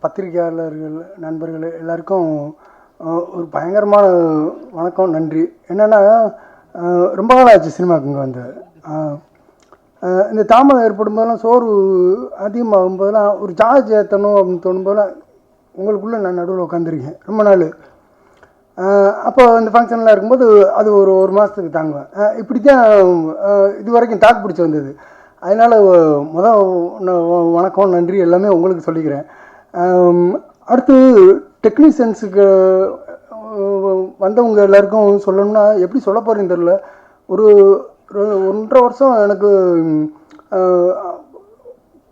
பத்திரிகையாளர்கள் நண்பர்கள் எல்லாருக்கும் ஒரு பயங்கரமான வணக்கம், நன்றி. என்னென்னா, ரொம்ப நாள் ஆச்சு சினிமாவுக்கு இங்கே வந்து. இந்த தாமதம் ஏற்படும் போதெல்லாம், சோறு அதிகமாகும் போதெல்லாம் ஒரு சார்ஜ் ஏற்றணும் அப்படின்னு தோணும்போதெல்லாம் உங்களுக்குள்ளே நான் நடுவில் உட்காந்துருக்கேன் ரொம்ப நாள். அப்போ இந்த ஃபங்க்ஷன்லாம் இருக்கும்போது அது ஒரு மாதத்துக்கு தாங்குவேன். இப்படி தான் இது வரைக்கும் தாக்கு பிடிச்சி வந்தது. அதனால் வணக்கம், நன்றி எல்லாமே உங்களுக்கு சொல்லிக்கிறேன். அடுத்து டெக்னீஷியன்ஸுக்கு வந்தவங்க எல்லாருக்கும் சொல்லணும்னா எப்படி சொல்ல போகிறேன்னு தெரில. ஒரு 1.5 வருஷம் எனக்கு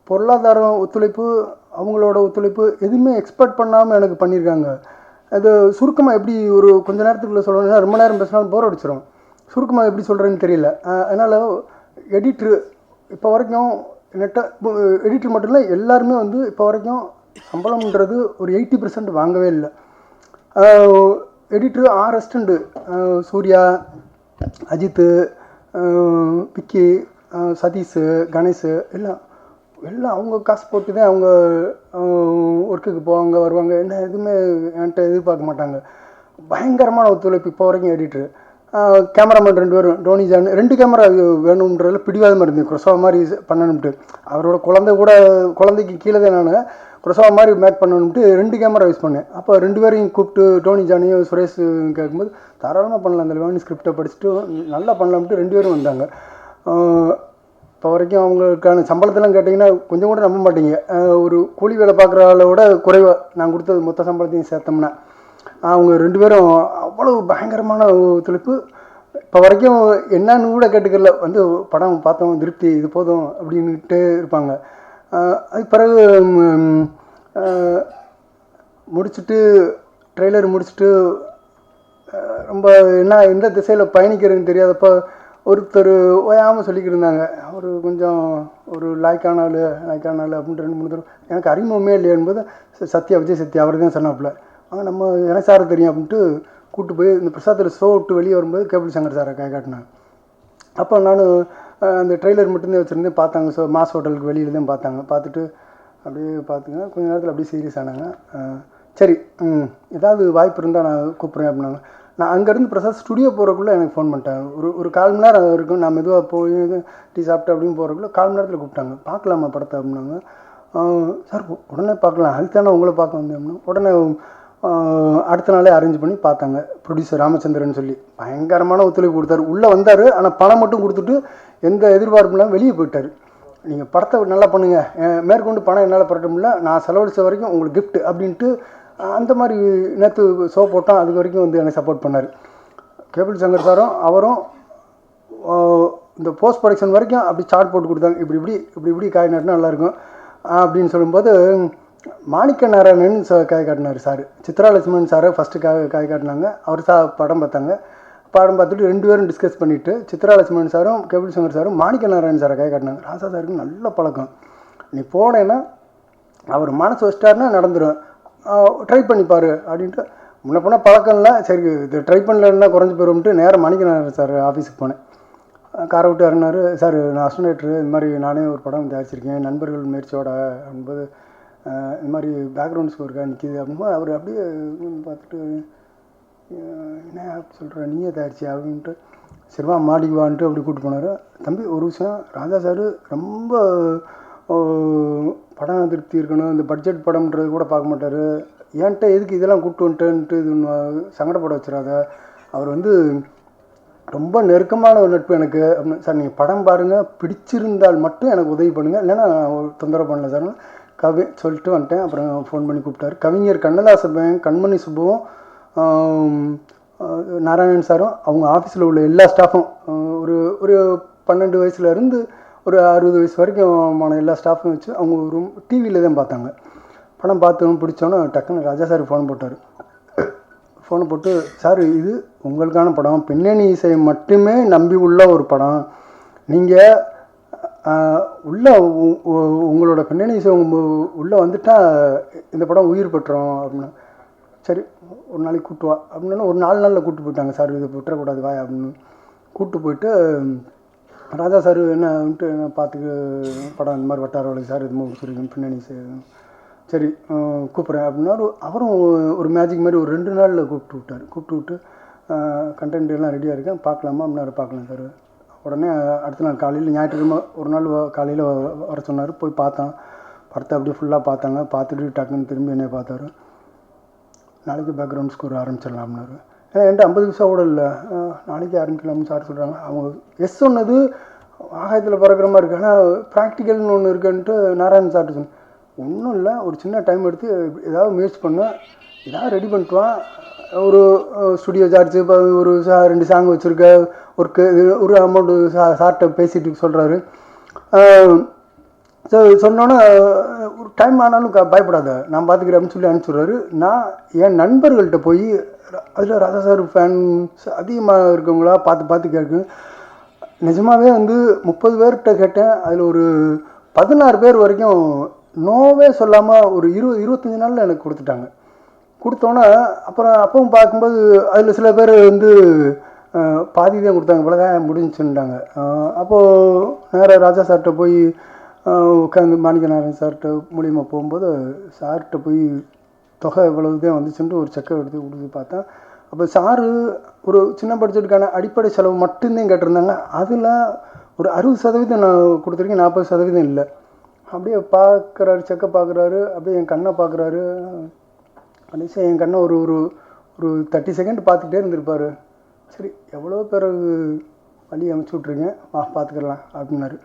பொருளாதாரம் ஒத்துழைப்பு, அவங்களோட ஒத்துழைப்பு எதுவுமே எக்ஸ்பெக்ட் பண்ணாமல் எனக்கு பண்ணியிருக்காங்க. அது சுருக்கமாக எப்படி ஒரு கொஞ்ச நேரத்துக்குள்ளே சொல்லணும்னா, ரொம்ப நேரம் பேசினாலும் போர் அடிச்சிடும். சுருக்கமாக எப்படி சொல்கிறேன்னு தெரியல. அதனால் எடிட்ரு இப்போ வரைக்கும் எடிட்டர் மட்டும் இல்லை, எல்லாருமே வந்து இப்போ வரைக்கும் சம்பளம்ன்றது ஒரு 80% வாங்கவே இல்லை. எடிட்ரு 6 அசிஸ்டண்ட்டு, சூர்யா, அஜித்து, விக்கி, சதீஷு, கணேஷு எல்லாம் அவங்க காசு போட்டு தான் அவங்க ஒர்க்குக்கு போவாங்க வருவாங்க. என்ன எதுவுமே என்கிட்ட எதிர்பார்க்க மாட்டாங்க. பயங்கரமான ஒத்துழைப்பு இப்போ வரைக்கும் எடிட்ரு. கேமராமேன் 2 பேரும், டோனி ஜான் 2 கேமரா வேணுன்றதில் பிடிவாதமாக இருந்தேன். குரோசவா மாதிரி பண்ணணும்ட்டு. அவரோட குழந்தைக்கு கீழே தான் நான் குரோசவா மாதிரி மேக் பண்ணணும்ட்டு 2 கேமரா யூஸ் பண்ணேன். அப்போ 2 பேரையும் கூப்பிட்டு டோனி ஜானையும் சுரேஷ் கேட்கும்போது தாராளமாக பண்ணலாம், அந்த லெவன் ஸ்கிரிப்டை படிச்சுட்டு நல்லா பண்ணலாம்ட்டு 2 பேரும் வந்தாங்க. இப்போ வரைக்கும் அவங்களுக்கான சம்பளத்தெல்லாம் கேட்டிங்கன்னா கொஞ்சம் கூட நம்ப மாட்டீங்க. ஒரு கூலி வேலை பார்க்குற ஆளோட குறைவாக நான் கொடுத்தது மொத்த சம்பளத்தையும் சேர்த்தோம்னா அவங்க 2 பேரும் அவ்வளோ பயங்கரமான ஒத்துழைப்பு. இப்போ வரைக்கும் என்னன்னு கூட கேட்டுக்கல, வந்து படம் பார்த்தோம், திருப்தி, இது போதும் அப்படின்ட்டு இருப்பாங்க. அதுக்கு பிறகு முடிச்சுட்டு ட்ரெய்லர் முடிச்சுட்டு ரொம்ப எந்த திசையில் பயணிக்கிறதுன்னு தெரியாதப்போ ஒருத்தர் ஓயாமல் சொல்லிக்கிட்டு இருந்தாங்க, அவர் கொஞ்சம் ஒரு லாய்க்கான ஆள் அப்படின்ட்டு 2-3 தடவை எனக்கு அறிமுகமே இல்லையா என்பது விஜய் சத்யா அவர் தான் சொன்னாப்புல. நம்ம எனக்கு சாரை தெரியும் அப்படின்ட்டு கூப்பிட்டு போய் இந்த பிரசாத்தில் ஷோ விட்டு வெளியே வரும்போது கேபிள் சங்கர் சாரை காட்டினாங்க. அப்போ நான் அந்த ட்ரெய்லர் மட்டும்தான் வச்சுருந்தேன். பார்த்தாங்க, ஸோ மாஸ் ஹோட்டலுக்கு வெளியில் தான் பார்த்தாங்க. பார்த்துட்டு அப்படியே பார்த்துங்க, கொஞ்ச நேரத்தில் அப்படியே சீரியஸ் ஆனாங்க. சரி, ஏதாவது வாய்ப்பு இருந்தால் நான் கூப்பிட்றேன் அப்படின்னாங்க. நான் அங்கேருந்து பிரசாத் ஸ்டுடியோ போகிறக்குள்ளே எனக்கு ஃபோன் பண்ணிட்டாங்க. ஒரு 1/4 மணி நேரம் இருக்கும், நான் மெதுவாக போய் டீ சாப்பிட்டு அப்படின்னு போகிறக்குள்ளே 1/4 மணி நேரத்தில் கூப்பிட்டாங்க. பார்க்கலாமா படத்தை அப்படின்னாங்க. சார் உடனே பார்க்கலாம், அதுதானே உங்களை பார்க்க வந்தேன் அப்படின்னா. உடனே அடுத்த நாளே அரேஞ்ச் பண்ணி பார்த்தாங்க. ப்ரொடியூசர் ராமச்சந்திரன் சொல்லி பயங்கரமான ஒத்துழைப்பு கொடுத்தாரு. உள்ளே வந்தார், ஆனால் பணம் மட்டும் கொடுத்துட்டு எந்த எதிர்பார்ப்புலாம் வெளியே போயிட்டார். நீங்கள் படத்தை நல்லா பண்ணுங்கள், மேற்கொண்டு பணம் என்னால் புரட்ட முடியல, நான் செலவழித்த வரைக்கும் உங்களுக்கு கிஃப்ட் அப்படின்ட்டு அந்த மாதிரி நேற்று ஷோ போட்டோம். அதுக்கு வரைக்கும் வந்து எனக்கு சப்போர்ட் பண்ணார். கேபிள் சங்கர் சாரும் அவரும் இந்த போஸ்ட் ப்ரொடக்ஷன் வரைக்கும் அப்படி சார்ட் போட்டு கொடுத்தாங்க. இப்படி காய் நட்டினா நல்லாயிருக்கும் அப்படின்னு சொல்லும்போது மாணிக்க நாராயணன் காய் காட்டினார் சார். சித்ரா லட்சுமணன் சாரை ஃபஸ்ட்டு காய் காட்டினாங்க. அவர் படம் பார்த்தாங்க. படம் பார்த்துட்டு 2 பேரும் டிஸ்கஸ் பண்ணிவிட்டு சித்ரா லட்சுமணன் சாரும் கேபிள் சங்கர் சாரும் மாணிக்க நாராயணன் சாரை காய் காட்டினாங்க. ராசா சாருக்கு நல்ல பழக்கம், நீ போனேன்னா அவர் மனசு வச்சிட்டாருன்னா நடந்துடும், ட்ரை பண்ணிப்பார் அப்படின்ட்டு. முன்ன போனால் பழக்கம் இல்லை, சரி இது ட்ரை பண்ணலன்னா குறைஞ்சி போயிடும்ட்டு நேராக மாணிக்க நாராயணன் சார் ஆஃபீஸுக்கு போனேன். காரை விட்டு இறங்கினார். சார் நான் அஸ்டனேட்ரு, இந்த மாதிரி நானே ஒரு படம் தயாரிச்சிருக்கேன் நண்பர்கள் முயற்சியோட அப்படின்போது, இந்த மாதிரி பேக்ரவுண்ட் ஸ்கோருக்காக நிற்கிது அப்படின்போது அவர் அப்படியே பார்த்துட்டு என்ன சொல்கிற, நீயே தயாரிச்சு அப்படின்ட்டு சரிவா மாடிக்குவான்ட்டு அப்படி கூப்பிட்டு போனார். தம்பி ஒரு விஷயம், ராஜா சார் ரொம்ப படம் திருப்தி இருக்கணும், இந்த பட்ஜெட் படம்ன்றது கூட பார்க்க மாட்டார், ஏன்ட்ட எதுக்கு இதெல்லாம் கூப்பிட்டு வந்துட்டேன்ட்டு இது சங்கடப்பட வச்சிடாத, அவர் வந்து ரொம்ப நெருக்கமான ஒரு நட்பு எனக்கு அப்படின்னு. சார் நீங்கள் படம் பாருங்கள், பிடிச்சிருந்தால் மட்டும் எனக்கு உதவி பண்ணுங்கள், இல்லைன்னா தொந்தரவு பண்ணல சார் சொல்லிட்டு வந்துட்டேன். அப்புறம் ஃபோன் பண்ணி கூப்பிட்டாரு. கவிஞர் கண்ணதாசன், கண்மணி சுப்புவும், நாராயணன் சாரும் அவங்க ஆஃபீஸில் உள்ள எல்லா ஸ்டாஃபும் ஒரு 12 வயசுலேருந்து ஒரு 60 வயசு வரைக்கும் எல்லா ஸ்டாஃபும் வச்சு அவங்க ஒரு டிவியில் தான் பார்த்தாங்க. படம் பார்த்தோன்னு பிடிச்சோன்னே டக்குன்னு ராஜா சார் ஃபோன் போட்டார். ஃபோனை போட்டு, சார் இது உங்களுக்கான படம், பின்னணி இசையை மட்டுமே நம்பி உள்ள ஒரு படம், நீங்கள் உள்ளே உங்களோட பின்னணி இசை உள்ளே வந்துட்டால் இந்த படம் உயிர் பெற்றோம் அப்படின்னா. சரி ஒரு நாளைக்கு கூப்பிட்டு வா அப்படின்னா ஒரு 4 நாளில் கூப்பிட்டு போயிட்டாங்க. சார் இதை விட்டுறக்கூடாது வா அப்படின்னு கூப்பிட்டு போயிட்டு, ராஜா சார் என்னன்ட்டு பார்த்துக்கு படம் இந்த மாதிரி வட்டார வழி சார் இது மாதிரி பின்னணி சரி கூப்பிட்றேன் அப்படின்னாரு. அவரும் ஒரு மேஜிக் மாதிரி ஒரு 2 நாளில் கூப்பிட்டு விட்டு கண்டென்ட் எல்லாம் ரெடியாக இருக்கேன், பார்க்கலாமா அப்படின்னாரு. பார்க்கலாம் சார். உடனே அடுத்த நாள் காலையில் ஞாயிற்றுக்கிழமை ஒரு நாள் காலையில் வர சொன்னார். போய் பார்த்தான். படத்தை அப்படியே ஃபுல்லாக பார்த்தாங்க. பார்த்துட்டு டக்குன்னு திரும்பி என்னை பார்த்தாரு. நாளைக்கு பேக்ரவுண்ட் ஸ்கோர் ஆரம்பிச்சிடலாம் அப்படின்னாரு. ஏன்னா என்கிட்ட 50 பைசா கூட இல்லை. நாளைக்கு ஆரம்பிக்கலாம்னு சார் சொல்கிறாங்க. அவங்க எஸ் சொன்னது ஆகாயத்தில் பறக்கிற மாதிரி இருக்கு, ஆனால் ப்ராக்டிக்கல்னு ஒன்று இருக்குன்ட்டு நாராயணன் சார்ட்டு சொன்னேன். ஒன்றும் இல்லை, ஒரு சின்ன டைம் எடுத்து ஏதாவது முயற்சி பண்ணேன், ஏதாவது ரெடி பண்ணிட்டுவான். ஒரு ஸ்டுடியோ சார்ஜ் இப்போ ஒரு 2 சாங் வச்சுருக்க ஒரு அமௌண்ட்டு சார்கிட்ட பேசிட்டு சொல்கிறாரு. ஸோ சொன்னோன்னே ஒரு டைம் ஆனாலும் பயப்படாத, நான் பார்த்துக்கிறேன் அப்படின்னு சொல்லி அனுப்பிச்சுட்றாரு. நான் என் நண்பர்கள்ட்ட போய் அதில் ராஜா சார் ஃபேன்ஸ் அதிகமாக இருக்கவங்களா பார்த்து கேட்கு. நிஜமாகவே 30 பேர்கிட்ட கேட்டேன். அதில் ஒரு 16 பேர் வரைக்கும் நோவே சொல்லாமல் ஒரு 20-25 நாளில் எனக்கு கொடுத்துட்டாங்க. கொடுத்தோன்னே அப்புறம் அப்பவும் பார்க்கும்போது அதில் சில பேர் பாதி தான் கொடுத்தாங்க, இவ்வளோதான் முடிஞ்சுன்னுட்டாங்க. அப்போது நேராக ராஜா சார்கிட்ட போய் உட்காந்து மாணிக்கநாதன் சார்கிட்ட மூலியமாக போகும்போது சார்கிட்ட போய் தொகை இவ்வளவு தான் வந்துச்சுன்ட்டு ஒரு செக்கை எடுத்து கொடுத்து பார்த்தேன். அப்போ சாரு ஒரு சின்ன பட்ஜெட்டுக்கான அடிப்படை செலவு மட்டும்தான் கேட்டிருந்தாங்க. அதில் ஒரு 60% நான் கொடுத்துருக்கேன், 40% இல்லை. அப்படியே பார்க்குறாரு, செக்கை பார்க்குறாரு, அப்படியே என் கண்ணை பார்க்குறாரு. கடைசியாக என் கண்ணை ஒரு ஒரு ஒரு 30 செகண்ட் பார்த்துக்கிட்டே இருந்திருப்பார். சரி எவ்வளோ பேர் வழி அனுப்பிச்சி விட்ருங்க, பார்த்துக்கலாம் அப்படின்னாரு.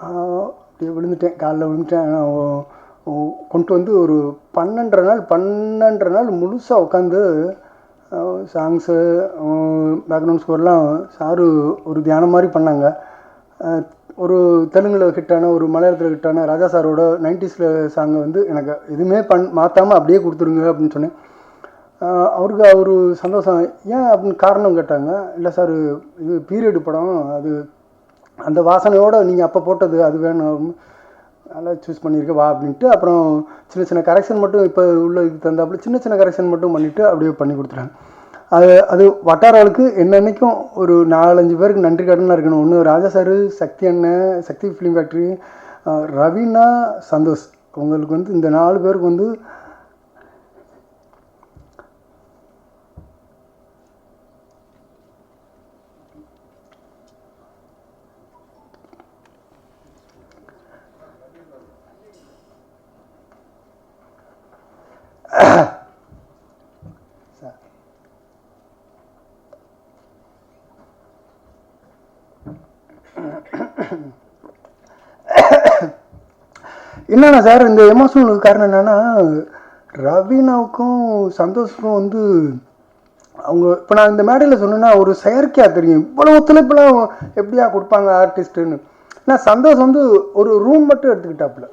அப்படியே விழுந்துட்டேன், காலில் விழுந்துட்டேன். கொண்டு ஒரு 12 நாள் முழுசாக உட்காந்து சாங்ஸு பேக்ரவுண்ட் ஸ்கோர்லாம் சாரு ஒரு தியானம் மாதிரி பண்ணாங்க. ஒரு தெலுங்கில் ஹிட்டான, ஒரு மலையாளத்தில் ஹிட்டான ராஜா சாரோட 90s சாங்கை எனக்கு எதுவுமே மாற்றாமல் அப்படியே கொடுத்துருங்க அப்படின்னு சொன்னேன். அவருக்கு ஒரு சந்தோஷம். ஏன் அப்படின்னு காரணம் கேட்டாங்க. இல்லை சார், இது பீரியடு படம், அது அந்த வாசனையோடு நீங்கள் அப்போ போட்டது அது வேணும், நல்லா சூஸ் பண்ணியிருக்க வா அப்படின்ட்டு. அப்புறம் சின்ன கரெக்ஷன் மட்டும் இப்போ உள்ள இது தந்தாப்புல சின்ன கரெக்ஷன் மட்டும் பண்ணிவிட்டு அப்படியே பண்ணி கொடுத்துட்டாங்க. அது வட்டாரங்களுக்கு என்னன்னைக்கும் ஒரு 4-5 பேருக்கு நன்றி கடனாக இருக்கணும். ஒன்று ராஜா சார், சக்தி அண்ணன், சக்தி ஃபிலிம் ஃபேக்ட்ரி, ரவீனா, சந்தோஷ். உங்களுக்கு இந்த 4 பேருக்கு என்னன்னா சார், இந்த எமோஷனலுக்கு காரணம் என்னென்னா, ரவீனாவுக்கும் சந்தோஷுக்கும் அவங்க இப்போ நான் இந்த மேடையில் சொன்னேன்னா ஒரு செயற்கையாக தெரியும், இவ்வளோ ஒத்துழைப்புலாம் எப்படியா கொடுப்பாங்க ஆர்டிஸ்ட்டுன்னு. நான் சந்தோஷ் ஒரு ரூம் மட்டும் எடுத்துக்கிட்டாப்புல,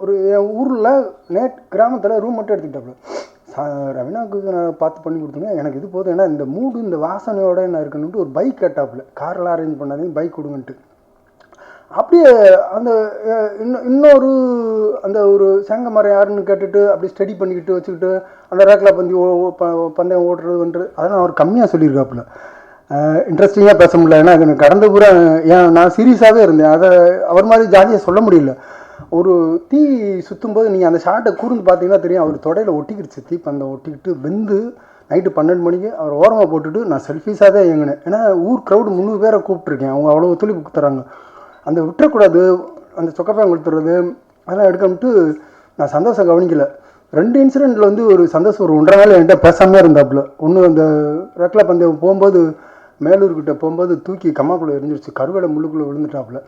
ஒரு என் ஊரில் கிராமத்தில் ரூம் மட்டும் எடுத்துக்கிட்டாப்புல. ரவீனாவுக்கு நான் பார்த்து பண்ணி கொடுத்தேங்க, எனக்கு இது போதும், ஏன்னா இந்த மூடு இந்த வாசனையோட என்ன இருக்கணுன்ட்டு ஒரு பைக் கேட்டாப்புல, காரெலாம் அரேஞ்ச் பண்ணாதீங்க, பைக் கொடுங்கன்ட்டு. அப்படியே அந்த இன்னொரு அந்த ஒரு சேங்க மரம் யாருன்னு கேட்டுட்டு அப்படி ஸ்டடி பண்ணிக்கிட்டு வச்சுக்கிட்டு அந்த ரேக்கில் பந்தயம் ஓடுறதுன்றது அதெல்லாம் அவர் கம்மியாக சொல்லியிருக்காப்புல. இன்ட்ரெஸ்டிங்காக பேச முடியல, ஏன்னா எனக்கு கடந்த பூரா ஏன் நான் சீரியஸாகவே இருந்தேன், அதை அவர் மாதிரி ஜாலியாக சொல்ல முடியல. ஒரு தீ சுற்றும் போது நீங்கள் அந்த ஷார்ட்டை கூர்ந்து பார்த்தீங்கன்னா தெரியும், அவர் தொடையில் ஒட்டிக்கிடுச்சு, தீ பந்தம் ஒட்டிக்கிட்டு வெந்து நைட்டு 12 மணிக்கு அவர் ஓரமாக போட்டுட்டு நான் செல்ஃபீஸாக தான் இயங்கினேன். ஏன்னா ஊர் க்ரௌடு 300 பேரை கூப்பிட்ருக்கேன், அவங்க அவ்வளோ ஒத்துழைப்பு தராங்க. அந்த விட்டுறக்கூடாது, அந்த சொக்கப்பேன் கொடுத்துறது அதெல்லாம் எடுக்கணும்ட்டு நான் சந்தோஷம் கவனிக்கலை. 2 இன்சிடெண்ட்டில் ஒரு சந்தோஷம் ஒரு 1.5 நாள் என்கிட்ட பேசாமே இருந்தாப்புல. ஒன்று அந்த ரெக்லா பந்தயம் போகும்போது மேலூர்கிட்ட போகும்போது தூக்கி கம்மாக்குள்ளே எரிஞ்சிருச்சு, கருவேலை முள்ளுக்குள்ளே விழுந்துட்டாப்புல.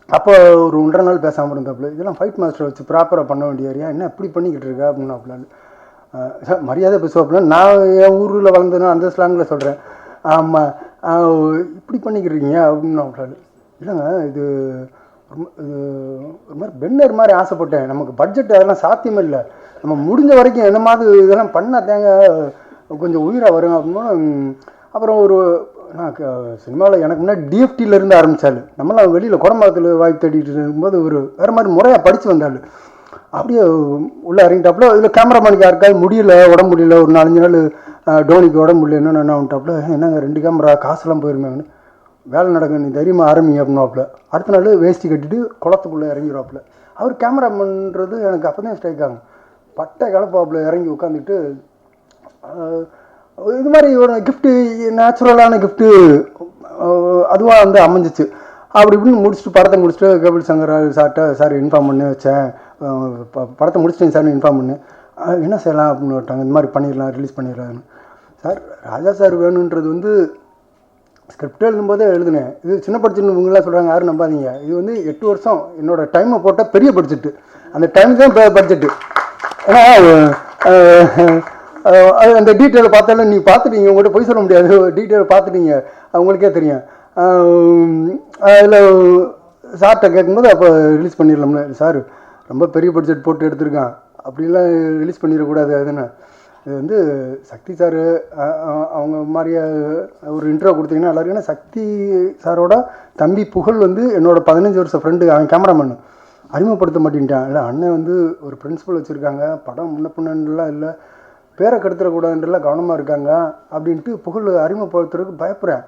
அப்போ ஒரு 1.5 நாள் பேசாமல் இருந்தாப்புல. இதெல்லாம் ஃபைட் மாஸ்டர் வச்சு ப்ராப்பராக பண்ண வேண்டிய ஏரியா, என்ன இப்படி பண்ணிக்கிட்டு இருக்கா அப்படின்னாப்புலான்னு மரியாதை பேசுவாப்புல. நான் என் ஊரில் வளர்ந்தேன்னா அந்த ஸ்லாங்கில் சொல்கிறேன், ஆமாம் இப்படி பண்ணிக்கிட்டுருக்கீங்க அப்படின்னாப்புலான்னு. இல்லைங்க, இது ஒரு மாதிரி பென்னர் மாதிரி ஆசைப்பட்டேன், நமக்கு பட்ஜெட் அதெல்லாம் சாத்தியமே இல்லை, நம்ம முடிஞ்ச வரைக்கும் என்ன மாதிரி இதெல்லாம் பண்ணால் தேங்க கொஞ்சம் உயிராக வரும் அப்படின்னு. அப்புறம் நான் சினிமாவில் எனக்கு முன்னாடி டிஎஃப்டியிலேருந்து ஆரம்பித்தாள், நம்மளாம் வெளியில் குடம்பாக்கத்தில் வாய்ப்பு தேடிட்டு இருக்கும்போது வேறு மாதிரி முறையாக படித்து வந்தாள். அப்படியே உள்ளே இறங்கிட்டாப்புல. இதில் கேமராமேனுக்கு யாருக்காவது உடம்பு முடியல, ஒரு 4-5 நாள் டோனிக்கு உடம்பு முடியல, என்ன வந்துட்டாப்புல, என்னங்க 2 கேமரா காசெல்லாம் போயிருமேங்கன்னு. வேலை நடக்கும் நீ தைரியமாக ஆரம்பிங்க அப்படின்னாப்புல. அடுத்த நாள் வேஷ்டி கட்டிட்டு குளத்துக்குள்ளே இறங்கிடுவாப்புல. அவர் கேமராமன்றது எனக்கு அப்போ தான் ஸ்ட்ரைக் ஆகும். பட்டை கலப்பாப்புல இறங்கி உட்காந்துட்டு இது மாதிரி ஒரு கிஃப்ட்டு, நேச்சுரலான கிஃப்ட்டு அதுவாக வந்து அமைஞ்சிச்சு. அப்படி இப்படின்னு முடிச்சுட்டு படத்தை முடிச்சுட்டு கபில் சங்கர் சார்கிட்ட சார் இன்ஃபார்ம் பண்ணி வச்சேன், படத்தை முடிச்சிட்டேங்க சார் இன்ஃபார்ம் பண்ணு. என்ன செய்யலாம் அப்படின்னு விட்டாங்க. இந்த மாதிரி பண்ணிடலாம், ரிலீஸ் பண்ணிடலான்னு. சார் ராஜா சார் வேணுன்றது வந்து ஸ்கிரிப்ட் எழுதும்போதே எழுதுனேன். இது சின்ன பட்ஜெட்னு இவங்களாம் சொல்கிறாங்க, யாரும் நம்பாதீங்க. இது வந்து 8 வருஷம் என்னோடய டைமை போட்டால் பெரிய பட்ஜெட்டு. அந்த டைம் தான் பட்ஜெட்டு. ஏன்னா அந்த டீட்டெயிலை பார்த்தாலும் நீங்கள் பார்த்துட்டீங்க, உங்கள்கிட்ட போய் சொல்ல முடியாது, டீட்டெயில் பார்த்துட்டீங்க, அவங்களுக்கே தெரியும். அதில் சார்கிட்ட கேட்கும்போது அப்போ ரிலீஸ் பண்ணிடலாம்ல. சார் ரொம்ப பெரிய பட்ஜெட் போட்டு எடுத்திருக்கான், அப்படிலாம் ரிலீஸ் பண்ணிடக்கூடாது. அதுன்னு இது வந்து சக்தி சார் அவங்க மாதிரியே ஒரு இன்ட்ரோ கொடுத்தீங்கன்னா எல்லாருக்கும். ஏன்னா சக்தி சாரோட தம்பி புகழ் வந்து என்னோட 15 வருஷம் ஃப்ரெண்டு, அவன் கேமராமேன். அறிமுகப்படுத்த மாட்டேன்ட்டான். இல்லை அண்ணன் வந்து ஒரு பிரின்சிபல் வச்சுருக்காங்க, படம் முன்ன பின்னலாம் இல்லை, பேரை கெடுத்துடக்கூடாதுன்றலாம் கவனமாக இருக்காங்க அப்படின்ட்டு புகழ் அறிமுகப்படுத்துறதுக்கு பயப்படுறேன்.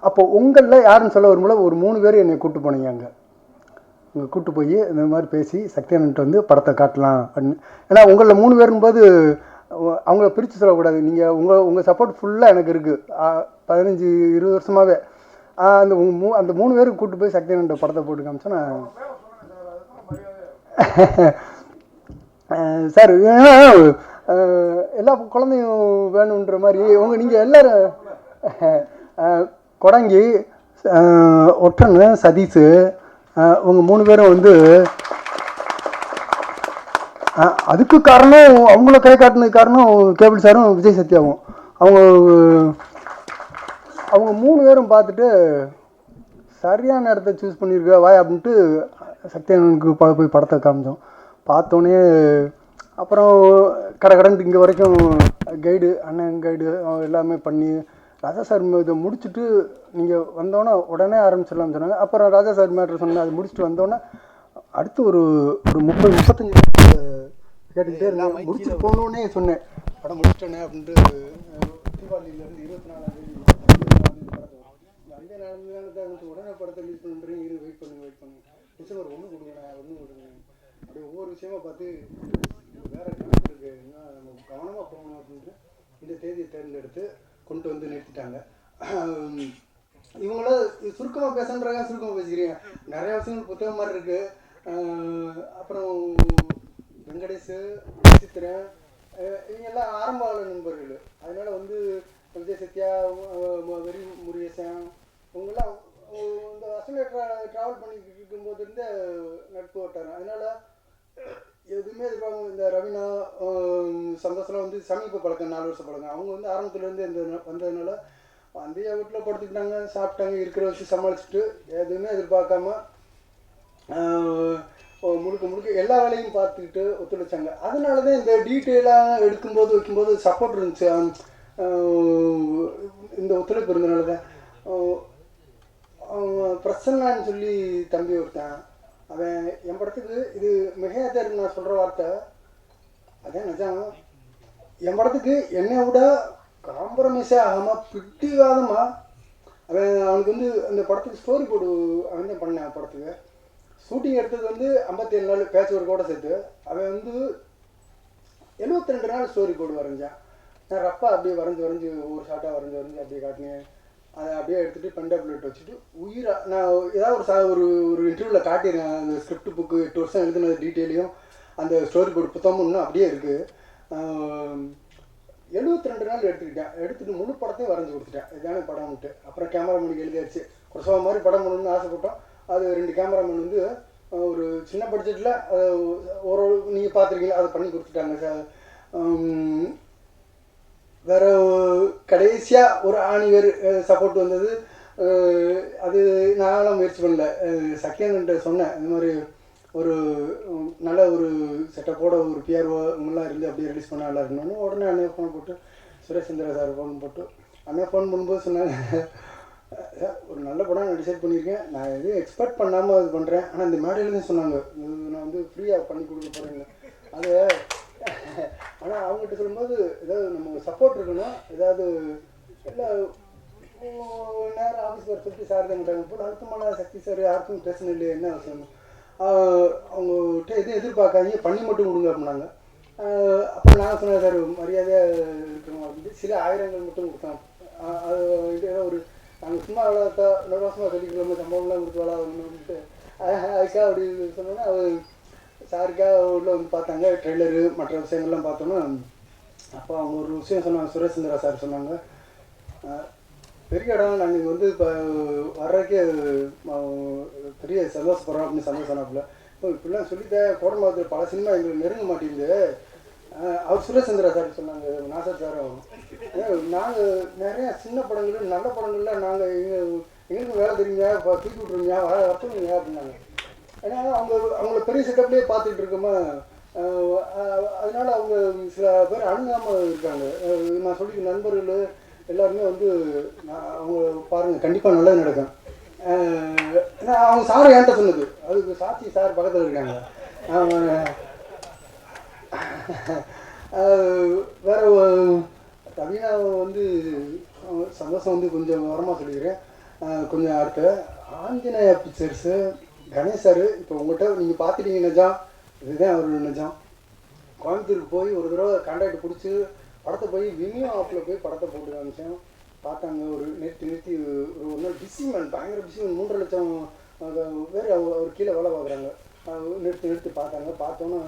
அப்போது உங்களில் யாருன்னு சொல்ல வரும்போது ஒரு 3 பேர் என்னை கூப்பிட்டு போனீங்க. அங்கே கூப்பிட்டு போய் இந்த மாதிரி பேசி சக்தி அண்ணன்ட்டு வந்து படத்தை காட்டலாம் அப்படின்னு. ஏன்னா உங்களில் 3 பேருங்கும்போது அவங்கள பிரித்து சொல்லக்கூடாது. நீங்கள் உங்கள் சப்போர்ட் ஃபுல்லாக எனக்கு இருக்குது 15-20 வருஷமாகவே. அந்த 3 பேருக்கு கூப்பிட்டு போய் சக்தி அண்ணன்ட்ட படத்தை போட்டு காமிச்சா நான் சார் எல்லா குழந்தையும் வேணுன்ற மாதிரி நீங்கள் எல்லோரும் கொடங்கி ஒற்றன் சதீஷு உங்கள் 3 பேரும் வந்து அதுக்கு காரணம் அவங்கள கை காட்டினது காரணம் கேபிள் சாரும் விஜய் சத்யாவும். அவங்க 3 பேரும் பார்த்துட்டு சரியான இடத்த சூஸ் பண்ணியிருக்க வாய் அப்படின்ட்டு சத்யானுக்கு போய் படத்தை காமிச்சோம். பார்த்தோன்னே அப்புறம் கடன்ட்டு இங்கே வரைக்கும் கைடு, அண்ணன் கைடு எல்லாமே பண்ணி ராஜா சார் இதை முடிச்சுட்டு நீங்கள் வந்தோன்னே உடனே ஆரம்பிச்சிடலாம்னு சொன்னாங்க. அப்புறம் ராஜா சார் மேட்ரு சொன்னேன், அது முடிச்சுட்டு வந்தோன்னே அடுத்து ஒரு 30-35 கேட்டுக்கிட்டே இருந்தேன். முடிச்சுட்டு போனோடனே சொன்னேன் படம் முடிச்சிட்டேனே அப்படின்ட்டு. தீபாவளியிலேருந்து 24ஆம் தேதி அங்கே நடந்து உடனே படத்தை ரிலீஸ் பண்ணுறேன், வெயிட் பண்ணுங்க டிசம்பர் 1 கொடுங்க அப்படியே ஒவ்வொரு விஷயமா பார்த்து வேறு கணக்கு இருக்குது, நம்ம கவனமாக போகணும் அப்படின்ட்டு இந்த தேதியை தேர்ந்தெடுத்து கொண்டு வந்து நிறுத்திட்டாங்க. இவங்கள சுருக்கமாக பேசுன்றாங்க, சுருக்கமாக பேசிக்கிறீங்க. நிறையா விஷயங்கள் புத்தகம் மாதிரி இருக்குது. அப்புறம் வெங்கடேஷ், சித்திரன் இவங்க எல்லாம் ஆரம்பகால நண்பர்கள். அதனால வந்து விஜய் சத்யா, வெறி முருகேசன் இவங்கெல்லாம் இந்த அசலேட்டர் ட்ராவல் பண்ணிக்கிட்டு இருக்கும்போது இருந்த நட்பு வட்டாரம். அதனால எதுவுமே எதிர்பார்க்க. இந்த ரவீனா சந்தோஷம் வந்து சமீப பழக்கம், 4 வருஷம் பழக்கம். அவங்க வந்து ஆரம்பத்துலேருந்து இந்த வந்ததுனால வந்து வீட்டில் படுத்துக்கிட்டாங்க, சாப்பிட்டாங்க, இருக்கிற வச்சு சமாளிச்சுட்டு எதுவுமே எதிர்பார்க்காம முழுக்க எல்லா வேலையும் பார்த்துக்கிட்டு ஒத்துழைச்சாங்க. அதனால தான் இந்த டீட்டெயிலாக எடுக்கும்போது வைக்கும்போது சப்போர்ட் இருந்துச்சு. இந்த ஒத்துழைப்பு இருந்தனால தான். பிரசன்னான்னு சொல்லி தம்பி ஒருத்தன், அவன் என் படத்துக்கு இது மிகையாக இருக்கு. நான் சொல்கிற வார்த்தை அதான் நிஜம். என் படத்துக்கு என்னை விட காம்ப்ரமைஸே ஆகாமல் பிடிவாதமாக அவனுக்கு வந்து அந்த படத்துக்கு ஸ்டோரி போர்டு அவன் தான் பண்ணேன். படத்துக்கு ஷூட்டிங் எடுத்தது வந்து 57 நாள் பேட்ச் ஒர்க்கோட சேர்த்து. அவன் வந்து 72 நாள் ஸ்டோரி போர்டு வரைஞ்சான். நான் ரப்பா அப்படியே வரைஞ்சி ஒவ்வொரு ஷார்ட்டாக வரைஞ்சி அப்படியே காட்டினேன். அதை அப்படியே எடுத்துகிட்டு பென்டபிளேட் வச்சுட்டு உயிராக நான் ஏதாவது ஒரு இன்டர்வியூவில் காட்டிடுறேன். அந்த ஸ்கிரிப்ட் புக்கு 8 வருஷம் எழுதுனது டீட்டெயிலையும் அந்த ஸ்டோரி போர்டு புத்தகமும் இன்னும் அப்படியே இருக்குது. 72 நாள் எடுத்துகிட்டு முழு படத்தையும் வரைஞ்சி கொடுத்துட்டேன். இதான படம்ட்டு. அப்புறம் கேமராமேனுக்கு எழுதியாச்சு. குரசவா மாதிரி படம் பண்ணணும்னு ஆசைப்பட்டோம். அது 2 கேமராமேன் வந்து ஒரு சின்ன பட்ஜெட்டில் ஒரு நீங்கள் பார்த்துருக்கீங்களா, அதை பண்ணி கொடுத்துட்டாங்க. வேறு கடைசியாக ஒரு ஆணிவேர் சப்போர்ட் வந்தது. அது நானும் முயற்சி பண்ணல. சக்கியன்கிட்ட சொன்னேன், இந்த மாதிரி ஒரு நல்ல ஒரு செட்டப்போட ஒரு பிஆர்ஓ இவங்கெல்லாம் இருந்து அப்படியே ரிலீஸ் பண்ண நல்லா இருக்கணும்னு உடனே அண்ணே ஃபோன் போட்டு சுரேஷ் சந்திரா சார் ஃபோன் போட்டு அண்ணே ஃபோன் பண்ணும்போது சொன்னாங்க, ஒரு நல்ல படம் நான் டிசைட் பண்ணியிருக்கேன், நான் எதுவும் எக்ஸ்பெக்ட் பண்ணாமல் அது பண்ணுறேன், ஆனால் இந்த மேடையிலேருந்து சொன்னாங்க நான் வந்து ஃப்ரீயாக பண்ணி கொடுக்க போகிறேங்க. அது ஆனால் அவங்ககிட்ட சொல்லும்போது ஏதாவது நம்ம சப்போர்ட் இருக்கணும். ஏதாவது இல்லை நேரம் ஆஃபீஸ் வர சொல்லிட்டு சார் தான் கிட்டாங்க போல் அழுத்தமான சக்தி சார் யாருக்கும் பிரச்சனை இல்லை என்ன சொல்லணும் அவங்ககிட்ட எதுவும் எதிர்பார்க்காதீங்க பண்ணி மட்டும் கொடுங்க அப்படின்னாங்க. அப்புறம் நான் சொன்னேன் சார் மரியாதையாக இருக்கணும் அப்படின்ட்டு சில ஆயிரங்கள் மட்டும் கொடுத்தோம். அது இது ஒரு நாங்கள் சும்மா அவ்வளோத்தா இலவசமாக சொல்லிக்கிறோம் சம்பளம்லாம் கொடுத்து அப்படின்ட்டு அதுக்காக அப்படி சொன்னோன்னா அவர் சாருக்காக உள்ள வந்து பார்த்தாங்க ட்ரெய்லரு மற்ற விஷயங்கள்லாம் பார்த்தோன்னா. அப்போ அவங்க ஒரு விஷயம் சொன்னாங்க, சுரேஷ் சந்திரா சார் சொன்னாங்க, பெரிய இடம் நாங்கள் இங்கே வந்து இப்போ வர்றதுக்கே பெரிய சந்தோஷப்படுறோம் அப்படின்னு சந்தோஷம்னாப்புல. இப்போ இப்படிலாம் சொல்லிட்டேன் கோடம்பாக்கத்தில் பல சினிமா எங்களுக்கு நெருங்க மாட்டேங்குது. அவர் சுரேஷ் சந்திரா சார் சொன்னாங்க, நாசர் சார் நாங்கள் நிறையா சின்ன படங்கள் நல்ல படங்கள்லாம் நாங்கள் எங்களுக்கு வேலை தெரியுங்க இப்போ தூக்கி விட்ருங்க வரட்டுங்க அப்படின்னாங்க. ஏன்னா அவங்கள பெரிய செட்டப்லேயே பார்த்துட்டு இருக்கோமா, அதனால அவங்க சில பேர் அணுகாமல் இருக்காங்க. நான் சொல்லி நண்பர்கள் எல்லாருமே வந்து அவங்க பாருங்கள் கண்டிப்பாக நல்லது நடக்கும். ஏன்னா அவங்க சார் என்கிட்ட சொன்னது, அதுக்கு சாட்சி சார் பக்கத்தில் இருக்காங்க. வேற ரவீனாவை வந்து சந்தோஷம் வந்து கொஞ்சம் வரமாக சொல்லிக்கிறேன். கொஞ்சம் அடுத்த ஆஞ்சநேயா பிக்சர்ஸு கணேஷ் சார் இப்போ உங்கள்கிட்ட நீங்கள் பார்த்துட்டீங்க நிஜம், இதுதான் அவர் நிஜம். கோயம்புத்தூருக்கு போய் ஒரு தடவை கான்ட்ராக்ட் பிடிச்சி படத்தை போய் விமியோ ஆப்பில் போய் படத்தை போட்டு காமிச்சேன். பார்த்தாங்க ஒரு நிறுத்தி ஒரு நாள் பிஸிமேன் பயங்கர பிஸிமேன் 3.5 லட்சம் பேர் அவர் கீழே வேலை பார்க்குறாங்க. நிறுத்தி பார்த்தாங்க. பார்த்தோன்னா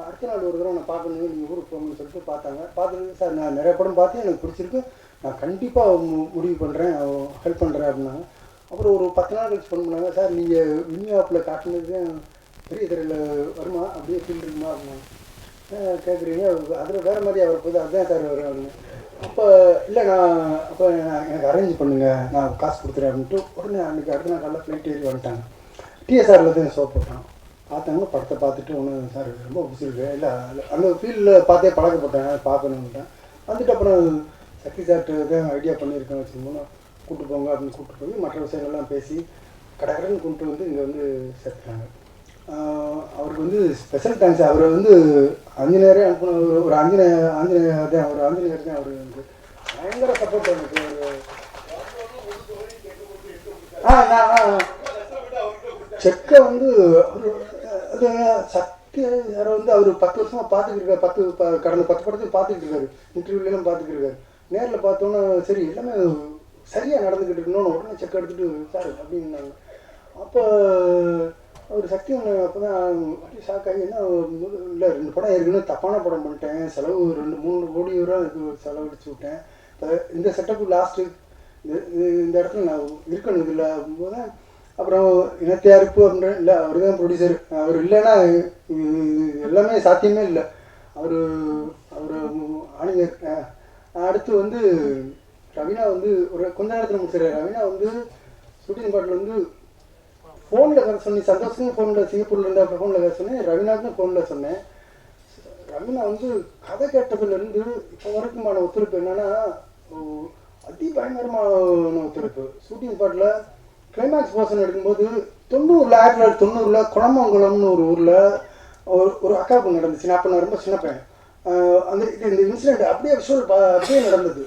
அடுத்த நாள் ஒரு தடவை நான் பார்க்கணும் நீங்கள் ஊருக்கு போகணும்னு சொல்லிட்டு பார்த்தாங்க. பார்த்துட்டு சார் நான் நிறைய படம் பார்த்து எனக்கு பிடிச்சிருக்கு, நான் கண்டிப்பாக முடிவு பண்ணுறேன் ஹெல்ப் பண்ணுறேன் அப்படின்னாங்க. அப்புறம் ஒரு 10 நாள் கழிச்சு ஃபோன் பண்ணாங்க, சார் நீங்கள் விமியோ ஆப்பில் காட்டினது பெரிய திரையில் வருமா அப்படியே ஃபீல் இருக்குமா அப்படின்னாங்க. கேட்குறீங்க அதில் வேறு மாதிரி அவர் போகுது அதுதான் சார் வரும் அப்படின்னு. அப்போ இல்லை அப்போ எனக்கு அரேஞ்ச் பண்ணுங்கள் நான் காசு கொடுத்துறேன் அப்படின்ட்டு உடனே அன்றைக்கி அடுத்த நாள் காலையில் ஃப்ளைட் ஏறி வந்துட்டாங்க. டிஎஸ்ஆரில் தான் ஷோ போட்டான். பார்த்தாங்க படத்தை பார்த்துட்டு ஒன்று சார் ரொம்ப பிடிச்சிருக்கு, இல்லை அந்த ஃபீல்டில் பார்த்தே பழக்கப்பட்டேன் பார்க்கணுன்ட்டேன். வந்துட்டு அப்புறம் சக்தி சார்ட்டு தான் ஐடியா பண்ணியிருக்கேன் வச்சுருந்தோன்னா கூப்பிட்டு போங்க அப்படின்னு கூப்பிட்டு போய் மற்ற விஷயங்கள்லாம் பேசி கடைக்கடன்னு கொண்டு வந்து இங்கே வந்து சேர்த்துட்டாங்க. அவருக்கு வந்து ஸ்பெஷல் தேங்க்ஸ். அவர் வந்து ஆஞ்சநேயரே அனுப்பின ஒரு ஆஞ்சநேயர் தான் அவர் வந்து பயங்கர சப்போர்ட் எனக்கு. செக்கை வந்து அது சக்தி யாரை வந்து அவர் 10 வருஷமாக பார்த்துக்கிட்டு கடந்த 10 படத்தையும் பார்த்துக்கிட்டு இருக்காரு, இன்டர்வியூலாம் பார்த்துக்கிட்டு இருக்காரு. நேரில் பார்த்தோன்னா சரி எல்லாமே சரியாக நடந்துக்கிட்டு இருக்கணும்னு உடனே செக் எடுத்துகிட்டு சார் அப்படின்னாங்க. அப்போ அவர் சக்தி ஒன்று அப்போ தான் அப்படி ஷாக் ஆகி என்ன இல்லை 2 படம் ஏற்கனவே தப்பான படம் பண்ணிட்டேன், செலவு 2-3 கோடி ரூபா செலவழிச்சு விட்டேன். இப்போ இந்த செட்டப்பு லாஸ்ட்டு இந்த இடத்துல நான் இருக்கணும் இதில் போது அப்புறம் இனத்தயாரிப்பு அப்படின்ற இல்லை அவர் தான் ப்ரொடியூசர், அவர் இல்லைன்னா எல்லாமே சாத்தியமே இல்லை. அவர் ஆணியர். அடுத்து வந்து ரவீனா வந்து ஒரு கொஞ்ச நேரத்தில் முடிச்சிடுறாரு. ரவீனா வந்து ஷூட்டிங் பாட்டில் வந்து ஃபோனில் கதை சொன்னி சந்தோஷமும் ஃபோனில் சிங்கப்பூரில் இருந்தால் ஃபோனில் கதை சொன்னேன், ரவீனாவுக்கும் ஃபோனில் சொன்னேன். ரவீனா வந்து கதை கேட்டதுலேருந்து இப்போ வரைக்குமான ஒத்துழைப்பு என்னென்னா அதிபயங்கரமான ஒத்துழைப்பு. ஷூட்டிங் பாட்டில் கிளைமேக்ஸ் போர்ஷன் எடுக்கும்போது 1990 குளமங்குளம்னு ஒரு ஊரில் ஒரு அக்காவுக்கு நடந்துச்சு. அப்போ நான் ரொம்ப சின்ன பையன். அந்த இந்த இன்சிடெண்ட் அப்படியே விஷுவல் அப்படியே நடந்தது.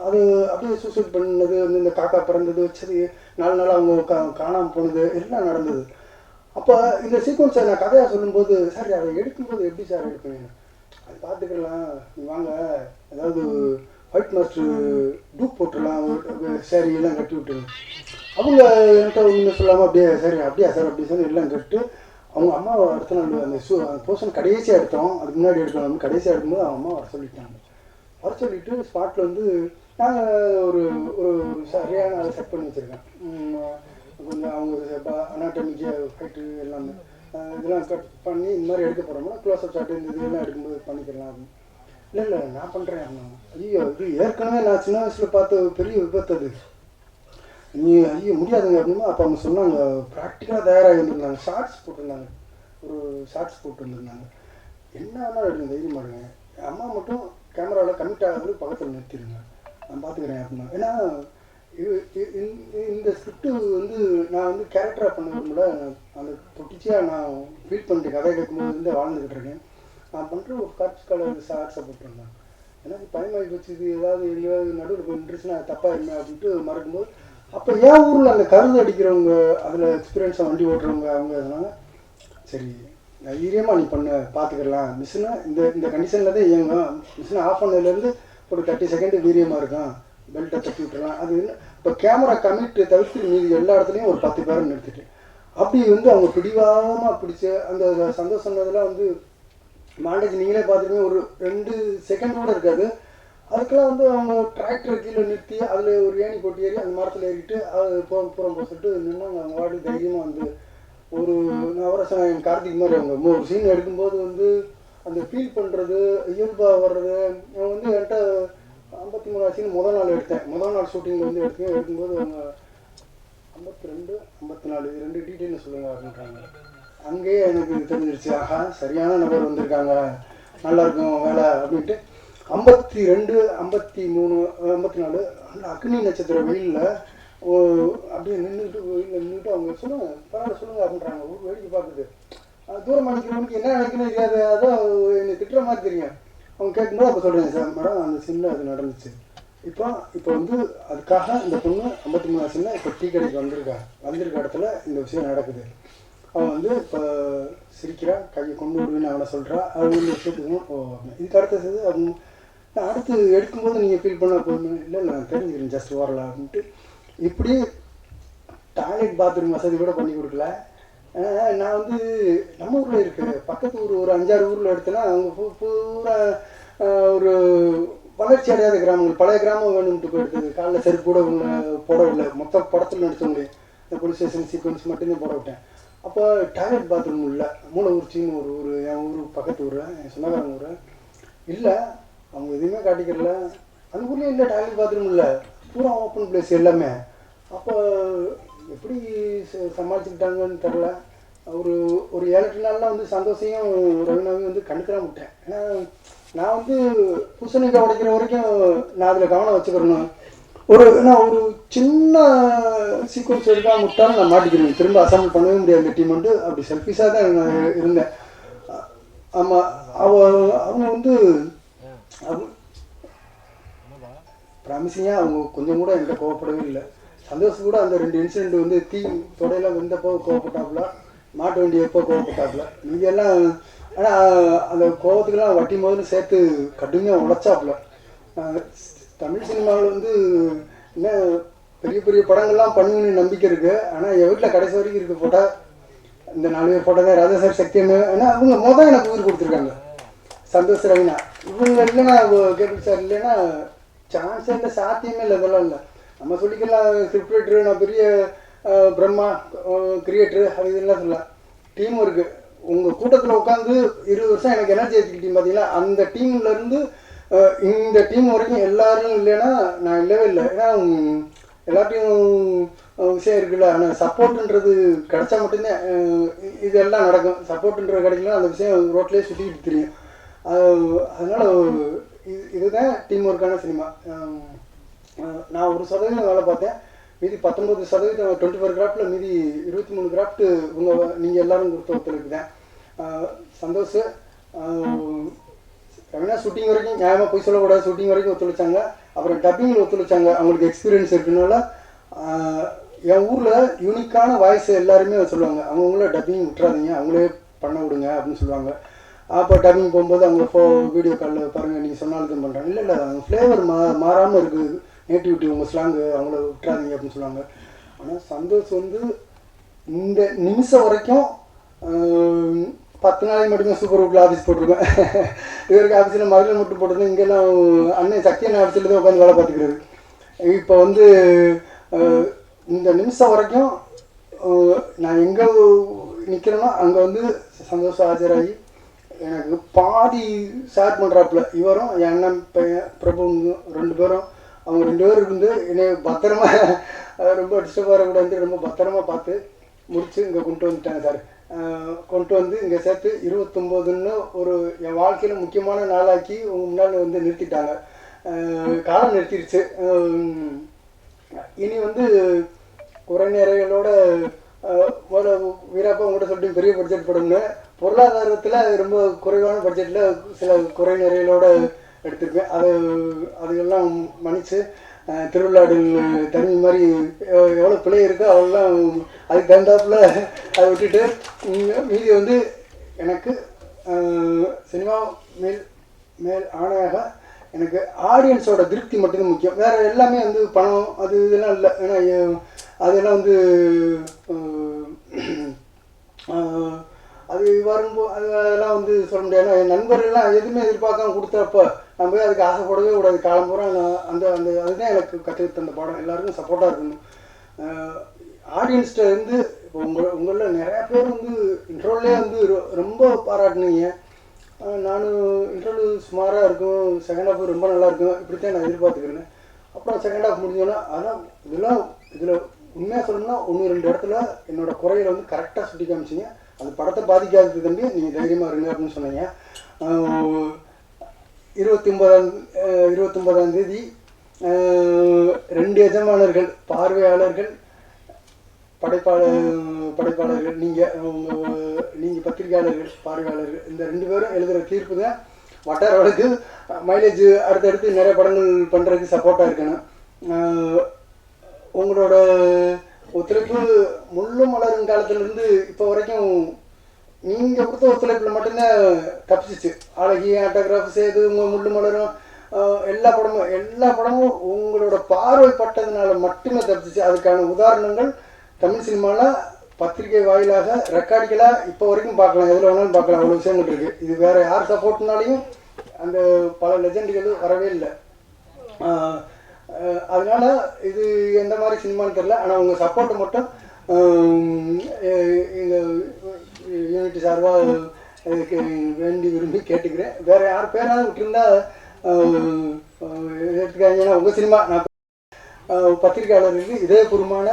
அது அப்படியே சூசைட் பண்ணது, இந்த காக்கா பிறந்தது, சரி 4 நாள் அவங்க காணாமல் போனது எல்லாம் நடந்தது. அப்போ இந்த சீக்வன்ஸை நான் கதையாக சொல்லும்போது சார் அதை எடுக்கும்போது எப்படி சார் எடுப்பீங்க, அது பார்த்துக்கலாம் வாங்க ஏதாவது ஒயிட் மாஸ்டர் டூப் போட்டுடலாம் சாரி எல்லாம் கட்டி விட்டுருங்க. அவங்க என்கிட்ட ஒன்றுமே சொல்லாமல் அப்படியா சார் அப்படி சொல்லி எல்லாம் கட்டு அவங்க அம்மாவை அடுத்த நாள் அந்த போர்ஷன் கடைசியாக எடுத்தோம், அதுக்கு முன்னாடி எடுக்கணும். கடைசியாக எடுக்கும்போது அவங்க அம்மா வர சொல்லிட்டு ஸ்பாட்டில் வந்து நாங்கள் ஒரு சரியான அதை செட் பண்ணி வச்சுருக்கேன். கொஞ்சம் அவங்க அனாட்டமிக்கு ஃபைட்டு எல்லாமே இதெல்லாம் கட் பண்ணி இந்த மாதிரி எடுக்க போகிறோம்னா க்ளோஸ்அப் ஷாட்டு இந்த இதெல்லாம் எடுக்கும்போது பண்ணிக்கலாம் அப்படின்னு. இல்லை நான் பண்ணுறேன் அப்படின்னா ஐயோ இது ஏற்கனவே நான் சின்ன வயசில் பார்த்த பெரிய விபத்து அது, ஐயோ முடியாதுங்க அப்படின்னா. அப்போ அவங்க சொன்னாங்க ப்ராக்டிக்கலாக தயாராகி வந்துருந்தாங்க, ஷார்ட்ஸ் போட்டிருந்தாங்க, ஒரு ஷார்ட்ஸ் போட்டுருந்துருந்தாங்க. என்ன வேணாலும் எடுங்க தைரியமாக இருங்க, அம்மா மட்டும் கேமராவில் கமிட் ஆகிறது பக்கத்தில் நிறுத்திடுங்க நான் பார்த்துக்கிறேன் அப்படின்னா. ஏன்னா இந்த ஸ்கிரிப்டு வந்து நான் வந்து கேரக்டராக பண்ண விரும்பல, அந்த தொட்டிச்சியாக நான் ஃபீல் பண்ணிட்டு கதை கேட்கும்போது வந்து வாழ்ந்துக்கிட்டு இருக்கேன். நான் பண்ணுற ஒரு காட்சி கலர் ஷார்ட்ஸை போட்டிருந்தேன். எனக்கு பயமாகி போச்சு, இது ஏதாவது எங்கேயாவது நடுவில் போய் நின்றுச்சுன்னா தப்பாக என்ன அப்படின்ட்டு மறக்கும்போது அப்போ என் ஊரில் அந்த கருது அடிக்கிறவங்க அதில் எக்ஸ்பீரியன்ஸாக வண்டி ஓட்டுறவங்க அவங்க அதனால சரி தைரியமாக நீ பண்ண பார்த்துக்கலாம், மிஷினை இந்த இந்த கண்டிஷனில் தான் இயங்கும், மிஷினை ஆஃப் பண்ணதுலேருந்து ஒரு 30 செகண்டு வீரியமாக இருக்கும், பெல்ட்டை தட்டி விட்டுறலாம். அது இப்போ கேமரா கமிட்டு தவிர்த்து மீதி எல்லா இடத்துலையும் ஒரு 10 பேரை நிறுத்திட்டு அப்படி வந்து அவங்க பிடிவாதமாக பிடிச்ச அந்த சந்தோஷம் அதெல்லாம் வந்து மாண்டேஜ் நீங்களே பார்த்துருக்கீங்க, ஒரு 2 செகண்ட் கூட இருக்காது. அதுக்கெல்லாம் வந்து அவங்க டிராக்டர் கீழே நிறுத்தி அதில் ஒரு ஏணி போட்டு ஏறி அந்த மரத்தில் ஏறிட்டு அது புறம் போக சொல்லிட்டு நின்னாங்க. அவங்க வாடி தைரியமாக வந்து ஒரு நவரசம் என் கார்த்திக் மாதிரி அவங்க ஒரு சீன் எடுக்கும்போது வந்து அந்த ஃபீல் பண்ணுறது இயல்பாக வர்றது. நான் வந்து என்கிட்ட 53 சீன் முதல் நாள் எடுத்தேன், முதல் நாள் ஷூட்டிங்கில் வந்து எடுக்கும்போது அவங்க 52 54 2 டீட்டெயில்னு சொல்லுங்க அப்படின்றாங்க. அங்கேயே எனக்கு தெரிஞ்சிருச்சு, ஆஹா சரியான நபர் வந்திருக்காங்க, நல்லா இருக்கும் வேலை அப்படின்ட்டு. 52 53 54 அந்த அக்னி நட்சத்திர வெயிலில் அப்படியே நின்றுட்டு வெயிலில் நின்றுட்டு அவங்க சொல்லுங்கள் பரவாயில்ல சொல்லுங்கள் அப்படின்றாங்க. ஒரு வேடிக்கை பார்க்குது, தூரம் நினைக்கிறவனுக்கு என்ன நினைக்கணும் தெரியாது, அதான் என்னை திட்டுற மாதிரி தெரியும். அவங்க கேட்கும்போது அப்போ சொல்கிறேன், சார் மேடம் அந்த சீனில் அது நடந்துச்சு, இப்போ வந்து அதுக்காக இந்த பொண்ணு 53 சீனில் இப்போ டீ கடைக்கு வந்திருக்க இடத்துல இந்த விஷயம் நடக்குது. அவன் வந்து இப்போ சிரிக்கிறா, கையை கொண்டு விடுவேன்னு அவனை சொல்கிறா, அது வந்து விஷயத்துக்கு இதுக்கு அடுத்தது அவங்க அடுத்து எடுக்கும்போது நீங்கள் ஃபீல் பண்ண போகணும். இல்லை நான் தெரிஞ்சுக்கிறேன் ஜஸ்ட் வரலாம் அப்படின்ட்டு இப்படி டாய்லெட் பாத்ரூம் வசதி கூட பண்ணி கொடுக்கல. நான் வந்து நம்ம ஊரில் இருக்குது, பக்கத்து ஊர் ஒரு 5-6 ஊரில் எடுத்தேன்னா அவங்க பூரா ஒரு வளர்ச்சி அடையாத கிராமங்கள், பழைய கிராமம் வேணும்ட்டு போயிடுது. காலைல செருப்பு கூட போட விடல, மொத்த படத்தில் நடித்தவங்களே இந்த போலீஸ் ஸ்டேஷன் சீக்வன்ஸ் மட்டும்தான் போட விட்டேன். அப்போ டாய்லெட் பாத்ரூம் இல்லை, மூலவூர்ச்சின்னு ஒரு ஊர், என் ஊர் பக்கத்து ஊர், என் சொந்தக்காரங்க ஊர் இல்லை, அவங்க எதுவுமே காட்டிக்கிறல. அந்த ஊர்லேயும் இல்லை டாய்லெட் பாத்ரூம் இல்லை, பூரா ஓப்பன் பிளேஸ் எல்லாமே. அப்போ எப்படி சமாளிச்சுக்கிட்டாங்கன்னு தெரில. ஒரு 7-8 நாள்லாம் வந்து சந்தோஷையும் ரவினாவையும் வந்து கண்டுக்கலாம் விட்டேன். ஏன்னா நான் வந்து பூசணிக்காய் உடைக்கிற வரைக்கும் நான் அதில் கவனம் வச்சுக்கிறணும். ஒரு சின்ன சீக்வன்ஸ் எடுக்காமல் விட்டாலும் நான் மாட்டிக்கிறேன், திரும்ப அசம்பிள் பண்ணவே முடியாது இந்த டீம் வந்து. அப்படி செல்ஃபிஷாக தான் நான் இருந்தேன். ஆமாம், அவங்க வந்து ப்ராமிசிங்காக அவங்க கொஞ்சம் கூட என்கிட்ட கோவப்படவே இல்லை. சந்தோஷம் கூட அந்த 2 இன்சிடென்ட் வந்து தீ தொடையெல்லாம் வெந்தப்போ கோவப்பட்டாப்புல, மாட்டு வண்டி எப்போ கோவப்பட்டாப்புல, நீங்கள் எல்லாம். ஆனால் அந்த கோவத்துக்கெல்லாம் வட்டி முதல்ல சேர்த்து கடுமையாக உழைச்சாப்புல. தமிழ் சினிமாவில் வந்து என்ன பெரிய பெரிய படங்கள்லாம் பண்ணுவேன்னு நம்பிக்கை இருக்குது. ஆனால் என் வீட்டில் கடைசி வரைக்கும் இருக்க போட்டால் இந்த 4 பேர் போட்டால் தான் ராஜா சார் சக்தியன்னு. ஏன்னா அவங்க மொதல் எனக்கு உயிர் கொடுத்துருக்காங்க, சந்தோஷ் ரவினா. இவங்க இல்லைன்னா கேபிள் சார் இல்லைன்னா சான்ஸே இல்லை, சாத்தியமே இல்லை. இதெல்லாம் இல்லை, நம்ம சொல்லிக்கலாம் ஸ்கிரிப்ட் ரைட்டரு, நான் பெரிய பிரம்மா கிரியேட்டரு, அது இதெல்லாம் சொல்லலாம். டீம் இருக்குது. உங்கள் கூட்டத்தில் உட்காந்து 20 வருஷம் எனக்கு எனர்ஜி ஏற்றிக்கிட்டீங்க பார்த்தீங்களா, அந்த டீம்லேருந்து இந்த டீம் வரைக்கும் எல்லோரும் இல்லைன்னா நான் இல்லவே இல்லை. ஏன்னா எல்லாத்தையும் விஷயம் இருக்குல்ல, ஆனால் சப்போர்ட்டுன்றது கிடச்சா மட்டும்தான் இதெல்லாம் நடக்கும். சப்போர்ட்டுன்றது கிடைக்கல அந்த விஷயம் ரோட்லேயே சுற்றிக்கிட்டு தெரியும். அதனால் இதுதான் டீம் ஒர்க்கான சினிமா. நான் 1% வேலை பார்த்தேன், மீதி 19% 24 கிராஃப்டில் மீதி 23 கிராஃப்ட்டு நீங்கள் எல்லோரும் கொடுத்த ஒத்துழைப்பு தான். சந்தோஷ் ரவினா ஷூட்டிங் வரைக்கும் நியாயமாக போய் சொல்லக்கூடாது, ஷூட்டிங் வரைக்கும் ஒத்துழைச்சாங்க. அப்புறம் டப்பிங்கில் ஒத்துழைச்சாங்க, அவங்களுக்கு எக்ஸ்பீரியன்ஸ் இருக்குனால. என் ஊரில் யூனிக்கான வாய்ஸ் எல்லாருமே சொல்லுவாங்க, அவங்கள டப்பிங் விட்டுறாதீங்க, அவங்களே பண்ண விடுங்க அப்படின்னு சொல்லுவாங்க. அப்போ டப்பிங் போகும்போது அவங்க வீடியோ காலில் பாருங்கள் நீங்கள் சொன்னாலும் இது பண்ணுறாங்க. இல்லை அவங்க ஃப்ளேவர் மாறாமல் இருக்குது, நேட்டிவிட்டி உங்கள் ஸ்லாங்கு, அவங்கள விட்டுறாதீங்க அப்படின்னு சொல்லுவாங்க. ஆனால் சந்தோஷ் வந்து இந்த நிமிஷம் வரைக்கும் 10 நாளைக்கு மட்டுமே சூப்பர் ரூட்டில் ஆஃபீஸ் போட்டிருக்கேன். இவருக்கு ஆஃபீஸில் மதுரை மட்டும் போட்டிருந்தேன், இங்கெல்லாம் அண்ணன் சக்தியன் ஆஃபீஸில் தான் உட்காந்து வேலை பார்த்துக்கிறது. இப்போ வந்து இந்த நிமிஷம் வரைக்கும் நான் எங்கே நிற்கிறேனோ அங்கே வந்து சந்தோஷம் ஆஜராகி எனக்கு பாதி ஷேர் பண்ணுறாப்புல. இவரும் என் அண்ணன் பையன் பிரபு 2 பேரும், அவங்க 2 பேரும் இருந்து என்னை பத்திரமா ரொம்ப டிஸ்டர்ப் ஆகக்கூடாது ரொம்ப பத்திரமா பார்த்து முடித்து இங்கே கொண்டு வந்துட்டாங்க சார். கொண்டு வந்து இங்கே சேர்த்து 29ன்னு ஒரு என் வாழ்க்கையில் முக்கியமான நாளாக்கி உங்கள் முன்னால் வந்து நிறுத்திட்டாங்க. காலம் நிறுத்திடுச்சு. இனி வந்து குறைநிறைகளோட வீராப்பா உங்கள்கிட்ட சொல்லிட்டு பெரிய பட்ஜெட் படம்னு பொருளாதாரத்தில் ரொம்ப குறைவான பட்ஜெட்டில் சில குறைநிறைகளோட எடுத்திருப்பேன். அதுக்கெல்லாம் மன்னிச்சு திருவிழாடல் தனி மாதிரி எவ்வளோ பிள்ளை இருக்கோ அவெல்லாம் அதுக்கு தகுந்தாப்புல அதை விட்டுட்டு மீதி வந்து எனக்கு சினிமா மேல் ஆணையாக எனக்கு ஆடியன்ஸோட திருப்தி மட்டும்தான் முக்கியம். வேறு எல்லாமே வந்து பணம் அது இதெல்லாம் இல்லை. ஏன்னா அதெல்லாம் வந்து அது வரும்போது அதெல்லாம் வந்து சொல்ல முடியாது. ஏன்னா என் நண்பர்கள்லாம் எதுவுமே எதிர்பார்க்காம கொடுத்தப்போ நம்ம போய் அதுக்கு ஆசைப்படவே கூடாது. காலம் பூரா நான் அதுதான் எனக்கு கற்றுக்கிட்டு தந்த பாடம். எல்லாருக்கும் சப்போர்ட்டாக இருக்கணும். ஆடியன்ஸ்கிட்ட இருந்து இப்போ உங்களில் நிறையா பேர் வந்து இன்ட்ரோல்லே வந்து ரொம்ப பாராட்டினீங்க. நானும் இன்டர்வியூ சுமாராக இருக்கும், செகண்ட் ஹாஃப் ரொம்ப நல்லாயிருக்கும், இப்படித்தான் நான் எதிர்பார்த்துக்கிறேன். அப்புறம் செகண்ட் ஹாஃப் முடிஞ்சோன்னா ஆனால் இதில் உண்மையாக சொல்லணும்னா 1-2 இடத்துல என்னோடய குறைகளை வந்து கரெக்டாக சுட்டி காமிச்சிங்க. அது படத்தை பாதிக்காதது தம்பி, நீங்கள் தைரியமாக இருங்க அப்படின்னு சொன்னீங்க. 29ஆம் தேதி 2 எஜமானர்கள், பார்வையாளர்கள், படைப்பாளர்கள், நீங்கள் பத்திரிகையாளர்கள், பார்வையாளர்கள், இந்த 2 பேரும் எழுதுகிற தீர்ப்பு தான் வட்டார வழக்கு மைலேஜ் அடுத்தடுத்து நிறைய படங்கள் பண்ணுறதுக்கு சப்போர்ட்டாக இருக்கணும். உங்களோட ஒத்துழைப்பு முள்ளும் மலரும் காலத்துலேருந்து இப்போ வரைக்கும் நீங்கள் கொடுத்த ஒத்துழைப்பில் மட்டும்தான் தப்பிச்சிச்சு. அழகி, ஆட்டோகிராஃப், சேது, முள்ளு மலரும் எல்லா படமும் உங்களோட பார்வைப்பட்டதுனால மட்டுமே தப்பிச்சிச்சு. அதுக்கான உதாரணங்கள் தமிழ் சினிமாவில் பத்திரிகை வாயிலாக ரெக்கார்டிக்கலாக இப்போ வரைக்கும் பார்க்கலாம், எதில் வேணாலும் பார்க்கலாம். அவ்வளோ விஷயங்கள் இருக்குது. இது வேறு யார் சப்போர்ட்னாலையும் அந்த பல லெஜெண்டுகள் வரவே இல்லை. அதனால இது எந்த மாதிரி சினிமான்னு தெரில. ஆனால் உங்கள் சப்போர்ட்டை மட்டும் எங்கள் யூனிட் சார்பாக வேண்டி விரும்பி கேட்டுக்கிறேன். வேறு யார் பேராவது விட்டுருந்தா எடுத்துக்காங்க. ஏன்னா உங்கள் சினிமா நான் பத்திரிகையாளருக்கு இதே பூர்வமான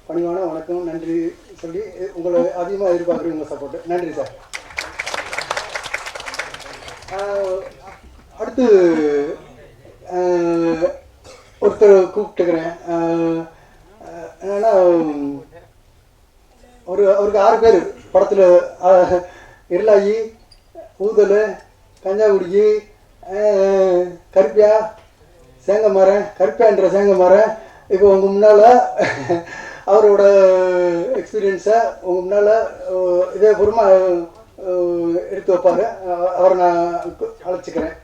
பணிவான வணக்கம், நன்றி சொல்லி உங்களை அதிகமாக எதிர்பார்க்குறேன் உங்கள் சப்போர்ட்டு. நன்றி சார். அடுத்து ஒருத்தர் கூப்பிட்டுக்கிறேன். என்னென்னா அவருக்கு 6 பேர் படத்தில் இருளாயி, ஊதல், கஞ்சா குடிக்கி, கருப்பியா, சேங்கமரம், கருப்பியான்ற சேங்கமரம். இப்போ உங்கள் முன்னால் அவரோட எக்ஸ்பீரியன்ஸை உங்கள் முன்னால் இதே பூர்வமாக எடுத்து வைப்பார். அவரை நான் அழைச்சிக்கிறேன்.